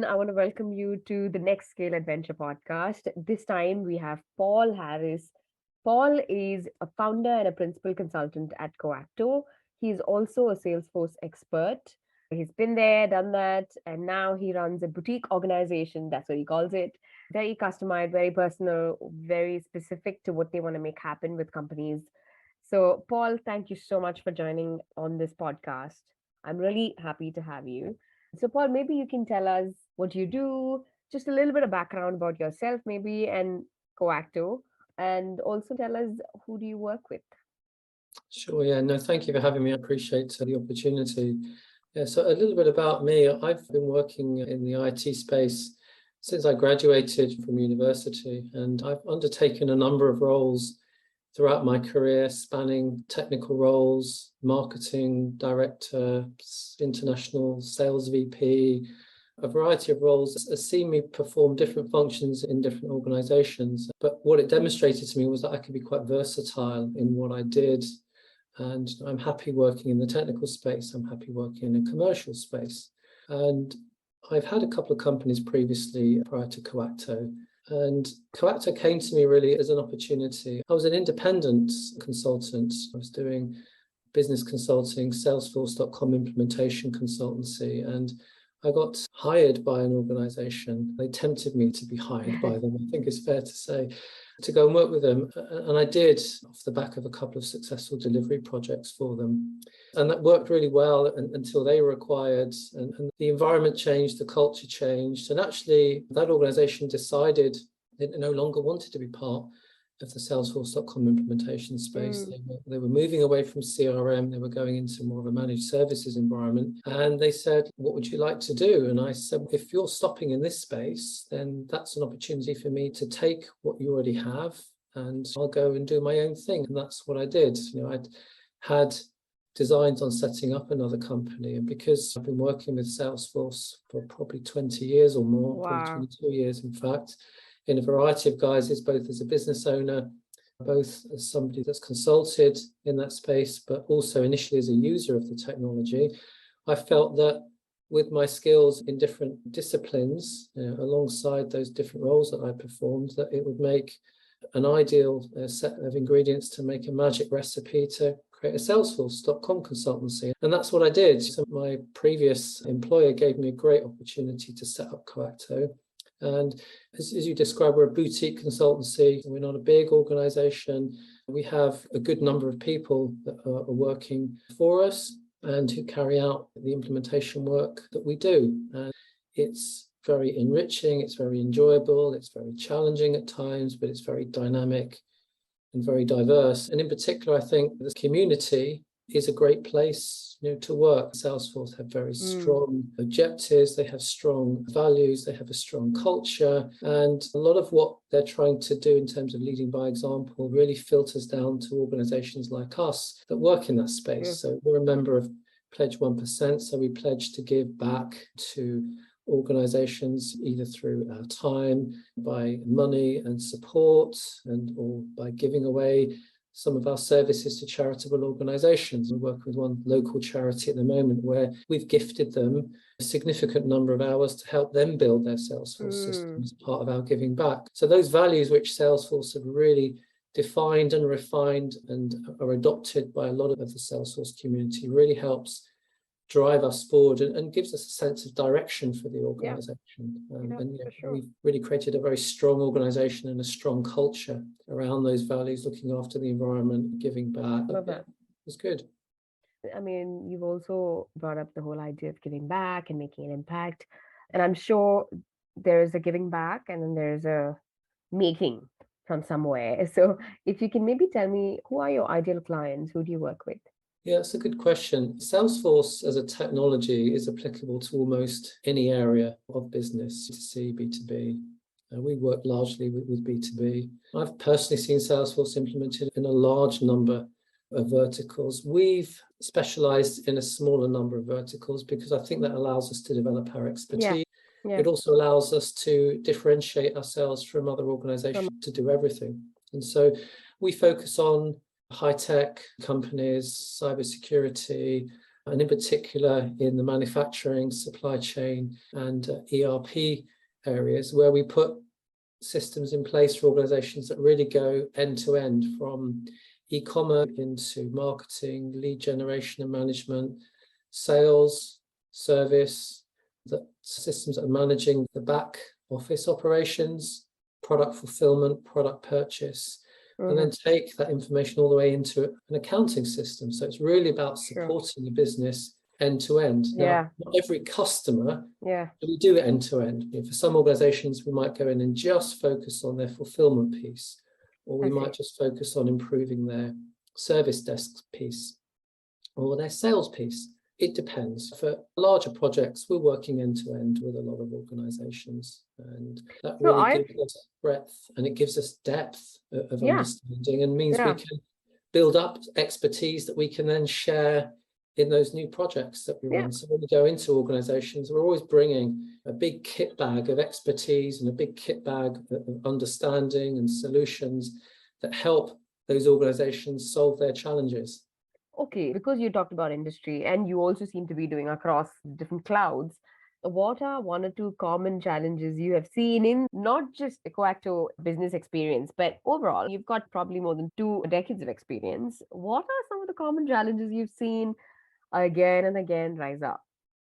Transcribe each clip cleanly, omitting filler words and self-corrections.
I want to welcome you to the Next Scale Adventure podcast. This time we have Paul Harris. Paul is a founder and a principal consultant at Coacto. He's also a Salesforce expert. He's been there, done that, and now he runs a boutique organization. That's what he calls it. Very customized, very personal, very specific to what they want to make happen with companies. So, Paul, thank you so much for joining on this podcast. I'm really happy to have you. So, Paul, maybe you can tell us what you do, just a little bit of background about yourself, maybe, and Coacto, and also tell us who do you work with? Sure, yeah, no, thank you for having me. I appreciate the opportunity. Yeah, so a little bit about me. I've been working in the IT space since I graduated from university, and I've undertaken a number of roles throughout my career, spanning technical roles, marketing director, international sales VP. A variety of roles has seen me perform different functions in different organizations. But what it demonstrated to me was that I could be quite versatile in what I did. And I'm happy working in the technical space. I'm happy working in a commercial space. And I've had a couple of companies previously prior to Coacto. And Coacto came to me really as an opportunity. I was an independent consultant. I was doing business consulting, Salesforce.com implementation consultancy. And I got hired by an organization. They tempted me to be hired by them, I think it's fair to say, to go and work with them. And I did off the back of a couple of successful delivery projects for them. And that worked really well until they were acquired and the environment changed, the culture changed. And actually that organization decided they no longer wanted to be part of the Salesforce.com implementation space. They were moving away from CRM. They were going into more of a managed services environment. And they said, what would you like to do? And I said, if you're stopping in this space, then that's an opportunity for me to take what you already have and I'll go and do my own thing. And that's what I did. I'd had designs on setting up another company. And because I've been working with Salesforce for probably 20 years or more, probably 22 years, in fact, in a variety of guises, both as a business owner, both as somebody that's consulted in that space, but also initially as a user of the technology, I felt that with my skills in different disciplines, alongside those different roles that I performed, that it would make an ideal set of ingredients to make a magic recipe to create a Salesforce.com consultancy. And that's what I did. So my previous employer gave me a great opportunity to set up Coacto. And as you described, we're a boutique consultancy. We're not a big organization. We have a good number of people that are working for us and who carry out the implementation work that we do. And it's very enriching, it's very enjoyable, it's very challenging at times, but it's very dynamic and very diverse. And in particular, I think the community is a great place to work. Salesforce have very strong objectives, they have strong values, they have a strong culture, and a lot of what they're trying to do in terms of leading by example really filters down to organizations like us that work in that space. So we're a member of Pledge 1%, so we pledge to give back to organizations either through our time, by money and support, and or by giving away some of our services to charitable organizations. We work with one local charity at the moment where we've gifted them a significant number of hours to help them build their Salesforce system as part of our giving back. So those values which Salesforce have really defined and refined and are adopted by a lot of the Salesforce community really helps drive us forward and gives us a sense of direction for the organization. We've really created a very strong organization and a strong culture around those values, looking after the environment, giving back. Love that. It's good. I mean, you've also brought up the whole idea of giving back and making an impact. And I'm sure there's a giving back and then there's a making from somewhere. So if you can maybe tell me, who are your ideal clients? Who do you work with? Yeah, it's a good question. Salesforce as a technology is applicable to almost any area of business, B2C, B2B. We work largely with B2B. I've personally seen Salesforce implemented in a large number of verticals. We've specialized in a smaller number of verticals because I think that allows us to develop our expertise. It also allows us to differentiate ourselves from other organizations to do everything. And so we focus on high-tech companies, cybersecurity, and in particular in the manufacturing, supply chain, and ERP areas, where we put systems in place for organizations that really go end to end, from e-commerce into marketing, lead generation and management, sales, service, the systems that are managing the back office operations, product fulfillment, product purchase, and then take that information all the way into an accounting system. So it's really about supporting the business end to end. Now, not every customer we do it end to end. For some organizations, we might go in and just focus on their fulfillment piece, or we might just focus on improving their service desk piece or their sales piece. It depends. For larger projects, we're working end to end with a lot of organizations, and that really gives us breadth and it gives us depth of understanding, and means we can build up expertise that we can then share in those new projects that we run. So when we go into organizations, we're always bringing a big kit bag of expertise and a big kit bag of understanding and solutions that help those organizations solve their challenges. Okay, because you talked about industry and you also seem to be doing across different clouds, what are one or two common challenges you have seen in not just the Coacto business experience, but overall? You've got probably more than 2 decades of experience. What are some of the common challenges you've seen again and again rise up?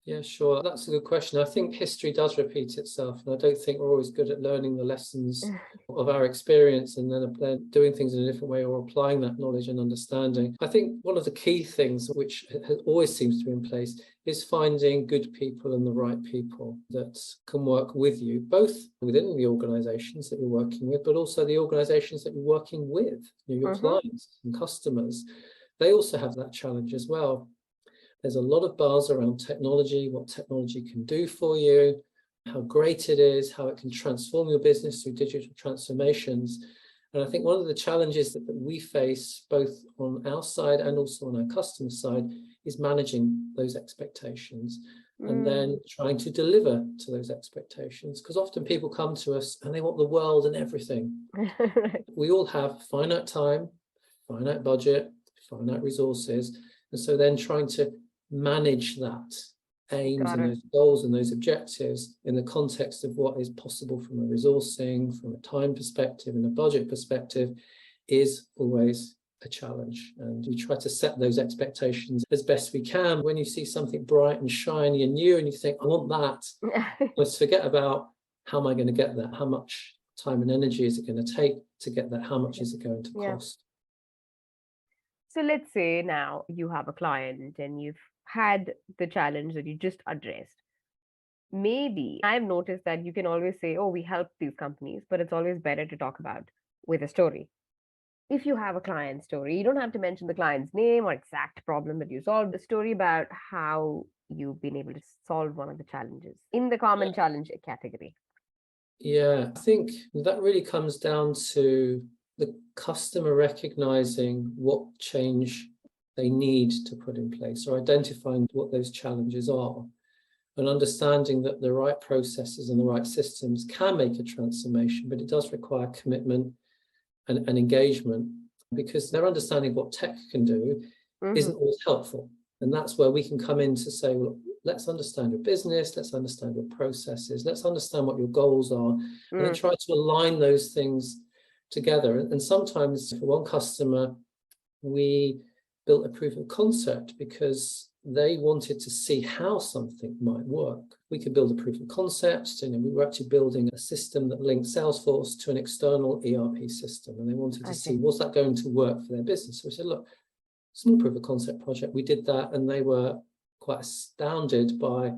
Yeah, sure. That's a good question. I think history does repeat itself, and I don't think we're always good at learning the lessons of our experience and then doing things in a different way or applying that knowledge and understanding. I think one of the key things which always seems to be in place is finding good people and the right people that can work with you, both within the organizations that you're working with, but also the organizations that you're working with, your clients and customers. They also have that challenge as well. There's a lot of buzz around technology, what technology can do for you, how great it is, how it can transform your business through digital transformations. And I think one of the challenges that we face, both on our side and also on our customer side, is managing those expectations and then trying to deliver to those expectations. Because often people come to us and they want the world and everything. We all have finite time, finite budget, finite resources. And so then trying to manage that aims and those goals and those objectives in the context of what is possible from a resourcing, from a time perspective and a budget perspective is always a challenge. And we try to set those expectations as best we can. When you see something bright and shiny and new and you think, I want that, let's forget about how am I going to get that? How much time and energy is it going to take to get that? How much is it going to cost? So let's say now you have a client and you've had the challenge that you just addressed. Maybe I've noticed that you can always say, oh, we help these companies, but it's always better to talk about with a story. If you have a client story, you don't have to mention the client's name or exact problem that you solved, the story about how you've been able to solve one of the challenges in the common challenge category. Yeah, I think that really comes down to the customer recognizing what change they need to put in place, or identifying what those challenges are, and understanding that the right processes and the right systems can make a transformation, but it does require commitment and engagement, because their understanding of what tech can do isn't always helpful. And that's where we can come in to say, well, let's understand your business, let's understand your processes, let's understand what your goals are, and then try to align those things together. And sometimes for one customer, we built a proof of concept because they wanted to see how something might work. We could build a proof of concept, we were actually building a system that linked Salesforce to an external ERP system, and they wanted to see, was that going to work for their business? So we said, look, small proof of concept project. We did that, and they were quite astounded by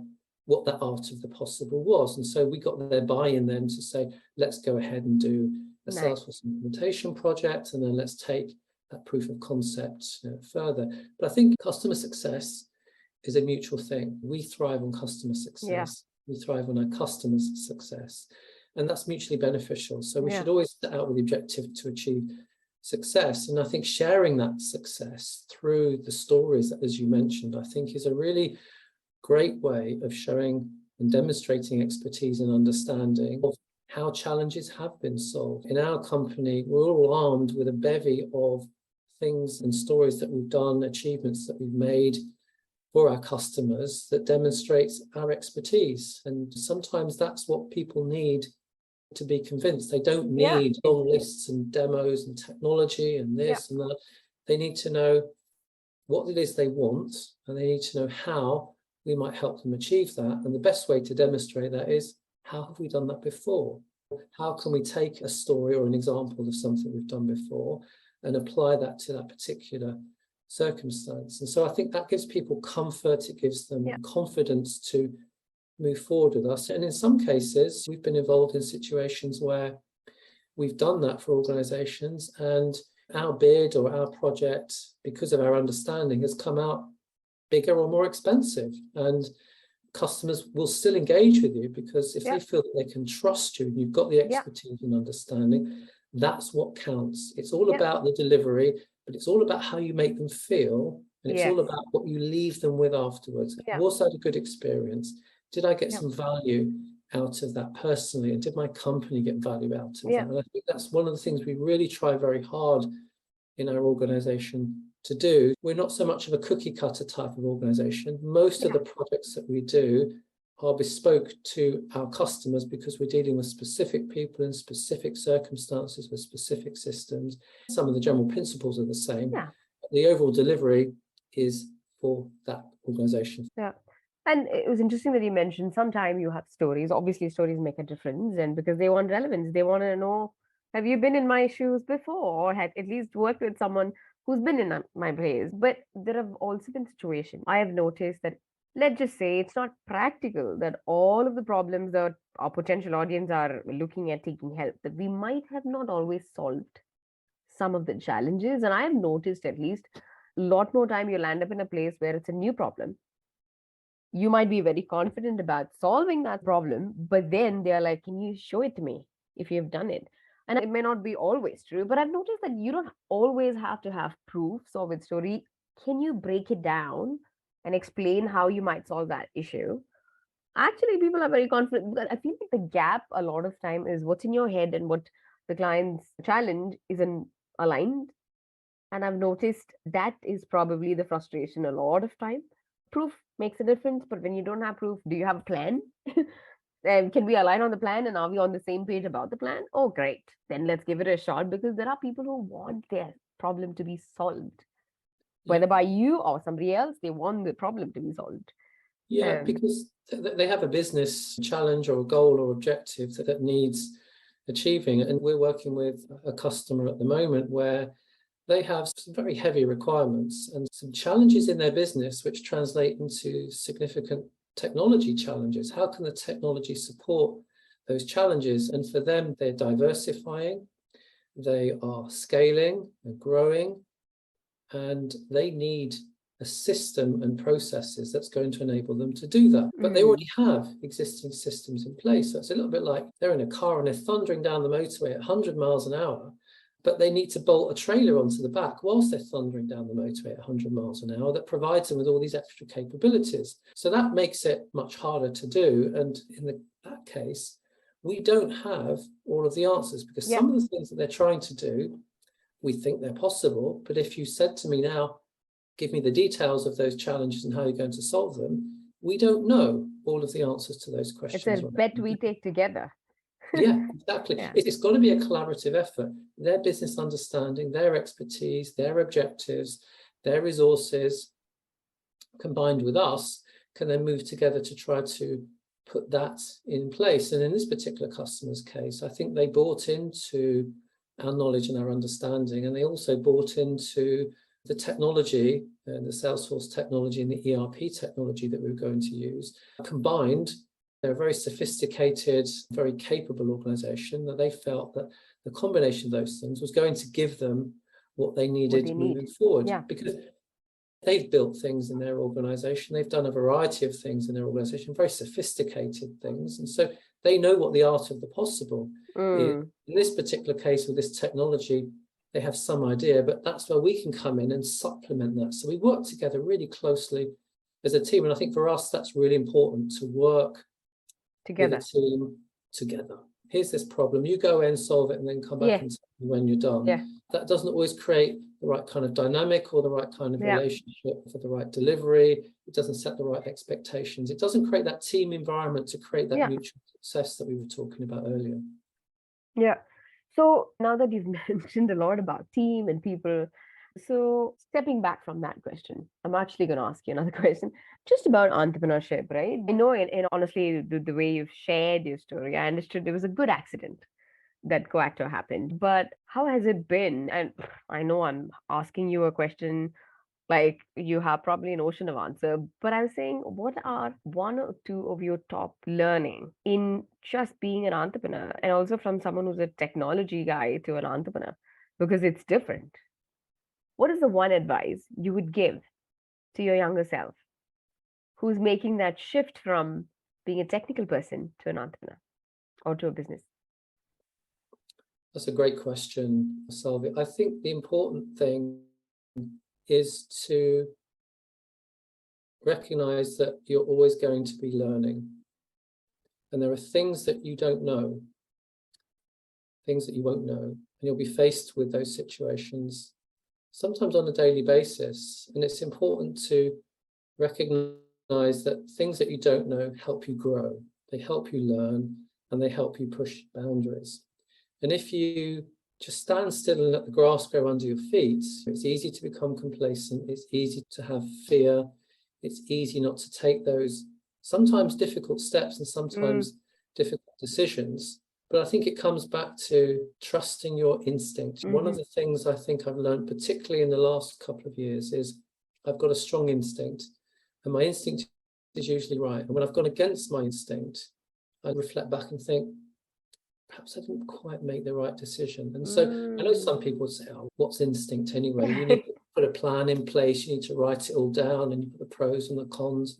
what that art of the possible was. And so we got their buy-in then to say, let's go ahead and do a Salesforce implementation project, and then let's take that proof of concept further. But I think customer success is a mutual thing. We thrive on customer success. We thrive on our customers' success, and that's mutually beneficial. So we should always set out with the objective to achieve success. And I think sharing that success through the stories, as you mentioned, I think is a really great way of showing and demonstrating expertise and understanding of how challenges have been solved. In our company, we're all armed with a bevy of things and stories that we've done, achievements that we've made, for our customers that demonstrates our expertise. And sometimes that's what people need to be convinced. They don't need long lists and demos and technology and this and that. They need to know what it is they want, and they need to know how we might help them achieve that. And the best way to demonstrate that is, how have we done that before? How can we take a story or an example of something we've done before and apply that to that particular circumstance? And so I think that gives people comfort, it gives them confidence to move forward with us. And in some cases, we've been involved in situations where we've done that for organizations, and our bid or our project, because of our understanding, has come out bigger or more expensive. And customers will still engage with you, because if they feel that they can trust you and you've got the expertise and understanding, that's what counts. It's all about the delivery, but it's all about how you make them feel, and it's all about what you leave them with afterwards. I've also had a good experience. Did I get some value out of that personally, and did my company get value out of that? And I think that's one of the things we really try very hard in our organization to do. We're not so much of a cookie cutter type of organization. Most of the projects that we do are bespoke to our customers, because we're dealing with specific people in specific circumstances with specific systems. Some of the general principles are the same. The overall delivery is for that organization. And it was interesting that you mentioned sometimes you have stories. Obviously, stories make a difference, and because they want relevance, they want to know, have you been in my shoes before, or had at least worked with someone who's been in my place? But there have also been situations I have noticed that, let's just say, it's not practical, that all of the problems that our potential audience are looking at taking help, that we might have not always solved some of the challenges. And I have noticed at least a lot more time you'll end up in a place where it's a new problem. You might be very confident about solving that problem, but then they're like, can you show it to me if you've done it? And it may not be always true, but I've noticed that you don't always have to have proof of its story. Can you break it down and explain how you might solve that issue? Actually, people are very confident, because I feel like the gap a lot of time is what's in your head and what the client's challenge isn't aligned. And I've noticed that is probably the frustration a lot of time. Proof makes a difference, but when you don't have proof, do you have a plan? Can we align on the plan, and are we on the same page about the plan? Oh, great. Then let's give it a shot, because there are people who want their problem to be solved. Whether by you or somebody else, they want the problem to be solved. Because they have a business challenge or a goal or objective that needs achieving. And we're working with a customer at the moment where they have some very heavy requirements and some challenges in their business, which translate into significant technology challenges. How can the technology support those challenges? And for them, they're diversifying, they are scaling, they're growing, and they need a system and processes that's going to enable them to do that. But they already have existing systems in place. So it's a little bit like they're in a car and they're thundering down the motorway at 100 miles an hour, but they need to bolt a trailer onto the back whilst they're thundering down the motorway at 100 miles an hour that provides them with all these extra capabilities. So that makes it much harder to do. And in that case, we don't have all of the answers, because some of the things that they're trying to do, we think they're possible. But if you said to me now, give me the details of those challenges and how you're going to solve them, we don't know all of the answers to those questions. It's a bet we take together. Yeah, exactly. It's got to be a collaborative effort. Their business understanding, their expertise, their objectives, their resources, combined with us, can then move together to try to put that in place. And in this particular customer's case, I think they bought into our knowledge and our understanding, and they also bought into the technology and the Salesforce technology and the ERP technology that we were going to use. Combined, they're a very sophisticated, very capable organization, that they felt that the combination of those things was going to give them what they needed moving forward. Because they've built things in their organization, they've done a variety of things in their organization, very sophisticated things. And so they know what the art of the possible is. In this particular case with this technology, they have some idea, but that's where we can come in and supplement that. So we work together really closely as a team. And I think for us, that's really important, to work together with a team together. here's this problem, you go and solve it and then come back Yeah. and tell me when you're done. Yeah. That doesn't always create the right kind of dynamic or the right kind of Yeah. relationship for the right delivery. It doesn't set the right expectations. It doesn't create that team environment to create that Yeah. mutual success that we were talking about earlier. Yeah. So now that you've mentioned a lot about team and people, so stepping back from that question, I'm actually going to ask you another question just about entrepreneurship, right? I know, and honestly, the way you've shared your story, I understood it was a good accident that Coacto happened. But how has it been? And I know I'm asking you a question like you have probably an ocean of answer, but I was saying, what are one or two of your top learning in just being an entrepreneur and also from someone who's a technology guy to an entrepreneur? Because it's different. What is the one advice you would give to your younger self who's making that shift from being a technical person to an entrepreneur or to a business? That's a great question, Selvi. I think the important thing is to recognize that you're always going to be learning. And there are things that you don't know, things that you won't know, and you'll be faced with those situations, sometimes on a daily basis. And it's important to recognize that things that you don't know help you grow, they help you learn, and they help you push boundaries. And if you just stand still and let the grass grow under your feet, it's easy to become complacent, it's easy to have fear, it's easy not to take those sometimes difficult steps and sometimes difficult decisions. But I think it comes back to trusting your instinct. One of the things I think I've learned, particularly in the last couple of years, is I've got a strong instinct, and my instinct is usually right. And when I've gone against my instinct, I reflect back and think, perhaps I didn't quite make the right decision. And so I know some people say, oh, what's instinct anyway? You need to put a plan in place, you need to write it all down, and you put the pros and the cons,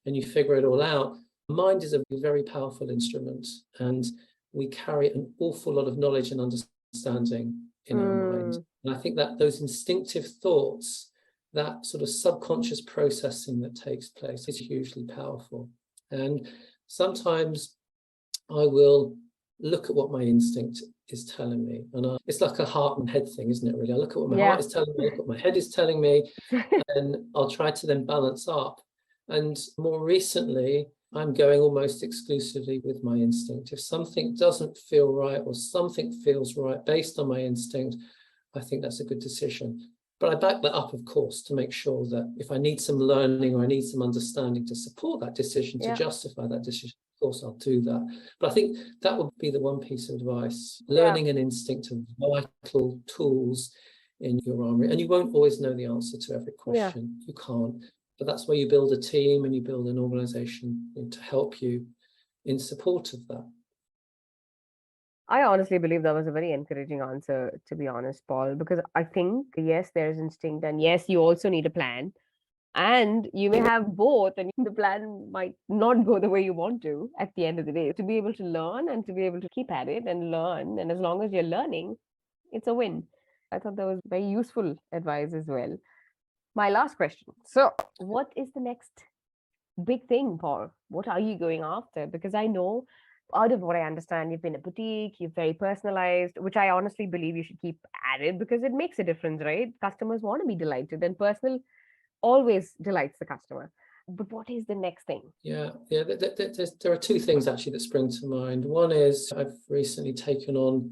and you figure it all out. Mind is a very powerful instrument, and we carry an awful lot of knowledge and understanding in our mind. And I think that those instinctive thoughts, that sort of subconscious processing that takes place is hugely powerful. And sometimes I will look at what my instinct is telling me. And it's like a heart and head thing, isn't it, really? I look at what my heart is telling me, I look at what my head is telling me, and I'll try to then balance up. And more recently, I'm going almost exclusively with my instinct. If something doesn't feel right or something feels right based on my instinct, I think that's a good decision. But I back that up, of course, to make sure that if I need some learning or I need some understanding to support that decision, to justify that decision, of course, I'll do that. But I think that would be the one piece of advice. Learning and instinct are vital tools in your armory. And you won't always know the answer to every question. You can't. But that's where you build a team and you build an organization to help you in support of that. I honestly believe that was a very encouraging answer, to be honest, Paul, because I think, yes, there's instinct, and yes, you also need a plan. And you may have both, and the plan might not go the way you want to at the end of the day. To be able to learn and to be able to keep at it and learn, and as long as you're learning, it's a win. I thought that was very useful advice as well. My last question. So, what is the next big thing, Paul? What are you going after? Because I know, out of what I understand, you've been a boutique, you're very personalized, which I honestly believe you should keep at it because it makes a difference, right? Customers want to be delighted, and personal always delights the customer. But what is the next thing? Yeah. There are two things actually that spring to mind. One is I've recently taken on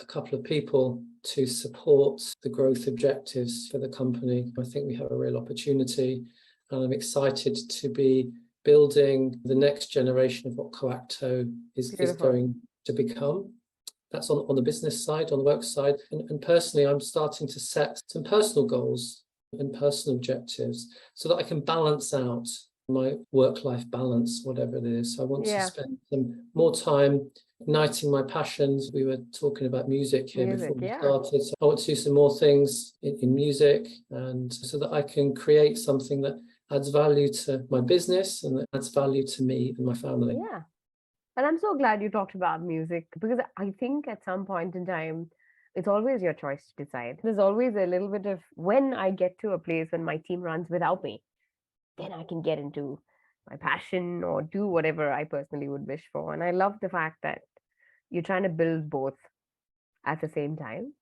a couple of people to support the growth objectives for the company. I think we have a real opportunity, and I'm excited to be building the next generation of what Coacto is going to become. That's on the business side, on the work side. And personally, I'm starting to set some personal goals and personal objectives so that I can balance out my work-life balance, whatever it is. So I want to spend some more time igniting my passions. We were talking about music here before we started. So I want to do some more things in music, and so that I can create something that adds value to my business and that adds value to me and my family. Yeah. And I'm so glad you talked about music because I think at some point in time, it's always your choice to decide. There's always a little bit of when I get to a place when my team runs without me, then I can get into my passion or do whatever I personally would wish for. And I love the fact that You're trying to build both at the same time.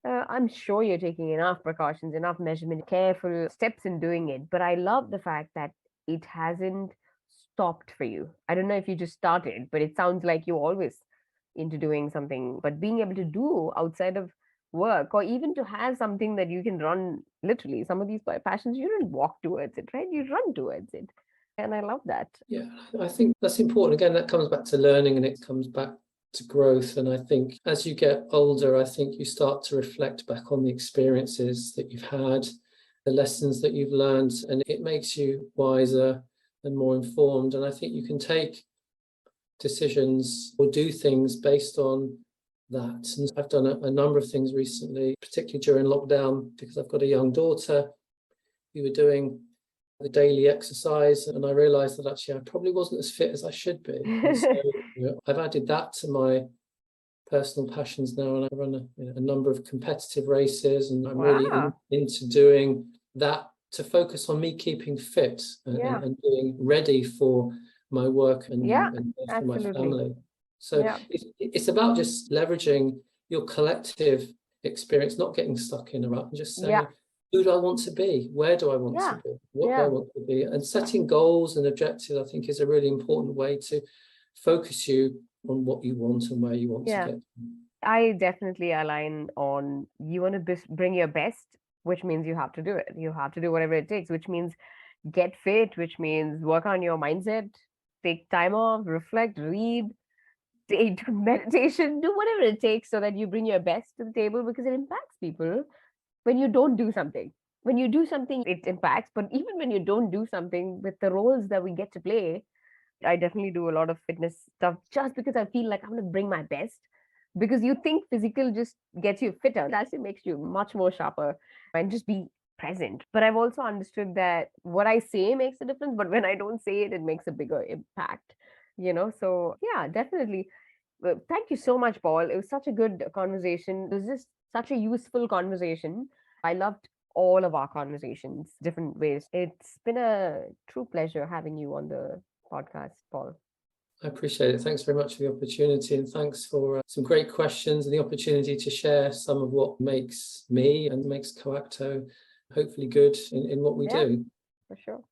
I'm sure you're taking enough precautions, enough measurement, careful steps in doing it. But I love the fact that it hasn't stopped for you. I don't know if you just started, but it sounds like you're always into doing something. But being able to do outside of work, or even to have something that you can run literally, some of these passions, you don't walk towards it, right? You run towards it. And I love that. Yeah, I think that's important. Again, that comes back to learning and it comes back to growth. And I think as you get older, I think you start to reflect back on the experiences that you've had, the lessons that you've learned, and it makes you wiser and more informed. And I think you can take decisions or do things based on that. And I've done a number of things recently, particularly during lockdown, because I've got a young daughter. We were doing the daily exercise, and I realized that actually I probably wasn't as fit as I should be. And so I've added that to my personal passions now, and I run a number of competitive races, and I'm really Wow. into doing that to focus on me keeping fit Yeah. and being ready for my work Yeah. and for my Absolutely. family. So Yeah. it's about just leveraging your collective experience, not getting stuck in a rut, and just Yeah. saying, who do I want to be? Where do I want to Yeah. be? What do I Yeah. want to be? And setting goals and objectives, I think, is a really important way to focus you on what you want and where you want to Yeah. get. I definitely align on you want to bring your best, which means you have to do it. You have to do whatever it takes, which means get fit, which means work on your mindset, take time off, reflect, read, do meditation, do whatever it takes so that you bring your best to the table because it impacts people when you don't do something. When you do something, it impacts. But even when you don't do something with the roles that we get to play, I definitely do a lot of fitness stuff just because I feel like I'm going to bring my best. Because you think physical just gets you fitter, it actually makes you much more sharper and just be present. But I've also understood that what I say makes a difference, but when I don't say it, it makes a bigger impact, So, yeah, definitely. Well, thank you so much, Paul. It was such a good conversation. It was just such a useful conversation. I loved all of our conversations, different ways. It's been a true pleasure having you on the podcast, Paul. I appreciate it. Thanks very much for the opportunity, and thanks for some great questions and the opportunity to share some of what makes me and makes Coacto hopefully good in what we Yeah, do. for sure.